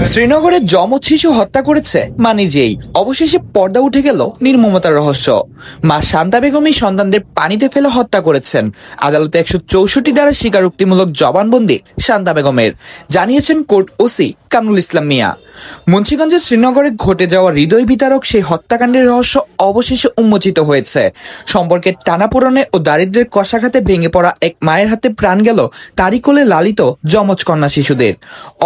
শ্রীনগরে যমজ শিশু হত্যা করেছে মা নিজেই। অবশেষে পর্দা উঠে গেল নির্মমতার রহস্য। মা শান্তা বেগমই সন্তানদের পানিতে ফেলে হত্যা করেছেন। আদালতে 164 দ্বারা স্বীকারোক্তিমূলক জবানবন্দি শান্তা বেগমের, জানিয়েছেন কোর্ট ওসি কামরুল ইসলাম মিয়া। মুন্সিগঞ্জের শ্রীনগরে ঘটে যাওয়া হৃদয় বিতারক সেই হত্যাকাণ্ডের রহস্য অবশেষে উন্মোচিত হয়েছে। সম্পর্কের টানাপোড়েনে ও দারিদ্র্যের কষাঘাতে ভেঙে পড়া এক মায়ের হাতে প্রাণ গেল তারই কোলে লালিত যমজ কন্যা শিশুদের।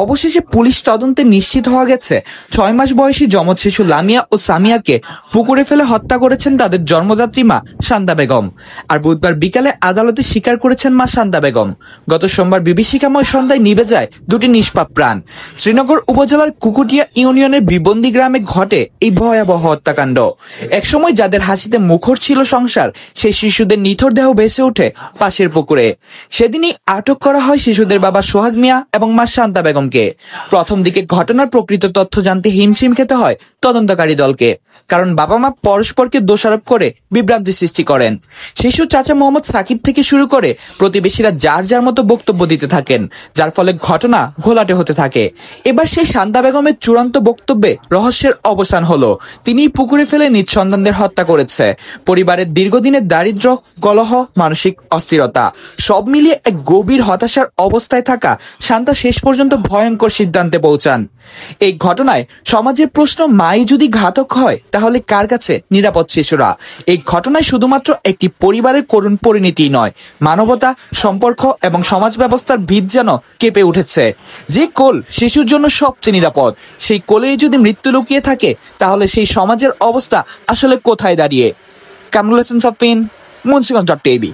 অবশেষে পুলিশ তদন্তে নিশ্চিত হওয়া গেছে 6 মাস বয়সী যমজ শিশু লামিয়া ও সামিয়াকে পুকুরে ফেলে হত্যা করেছেন তাদের জন্মদাত্রী মা শান্তা বেগম। আর বুধবার বিকালে আদালতে স্বীকার করেছেন মা শান্তা বেগম। গত সোমবার বিভীষিকাময় সন্ধ্যায় নিভে যায় দুটি নিষ্পাপ প্রাণ। শ্রীনগর উপজেলার কুকুটিয়া ইউনিয়নের বিবন্দি গ্রামে ঘটে এই ভয়াবহ হত্যাকাণ্ড। একসময় যাদের হাসিতে মুখর ছিল সংসার, সেই শিশুদের নিথর দেহ ভেসে ওঠে পাশের পুকুরে। সেদিনই আটক করা হয় শিশুদের বাবা সোহাগ মিয়া এবং মা শান্তা বেগমকে। প্রথম দিকে ঘটনার প্রকৃত তথ্য জানতে হিমশিম খেতে হয় তদন্তকারী দলকে, কারণ বাবা মা পরস্পরকে দোষারোপ করে বিভ্রান্তি সৃষ্টি করেন। শিশু চাচা মোহাম্মদ সাকিব থেকে শুরু করে প্রতিবেশীরা যার যার মতো বক্তব্য দিতে থাকেন, যার ফলে ঘটনা ঘোলাটে হতে থাকে। এবার সেই শান্তা বেগমের চূড়ান্ত বক্তব্যে রহস্যের অবসান হলো। তিনি পুকুরে ফেলে নিজ সন্তানদের হত্যা করেছে। পরিবারের দীর্ঘদিনের দারিদ্র্য, কলহ, মানসিক অস্থিরতা সব মিলিয়ে এক গভীর হতাশার অবস্থায় থাকা শান্তা শেষ পর্যন্ত ভয়ঙ্কর সিদ্ধান্তে পৌঁছান। এই ঘটনায় সমাজের প্রশ্ন, মাই যদি ঘাতক হয় তাহলে কার কাছে নিরাপদ শিশুরা? এই ঘটনায় শুধুমাত্র একটি পরিবারের করুণ পরিণতি নয়, মানবতা, সম্পর্ক এবং সমাজ ব্যবস্থার ভিত যেন কেঁপে উঠেছে। যে কোল শিশুর জন্য সবচেয়ে নিরাপদ, সেই কোলেই যদি মৃত্যু লুকিয়ে থাকে, তাহলে সেই সমাজের অবস্থা আসলে কোথায় দাঁড়িয়ে? কামরুল হাসান সাফিন, মুন্সিগঞ্জ টিভি।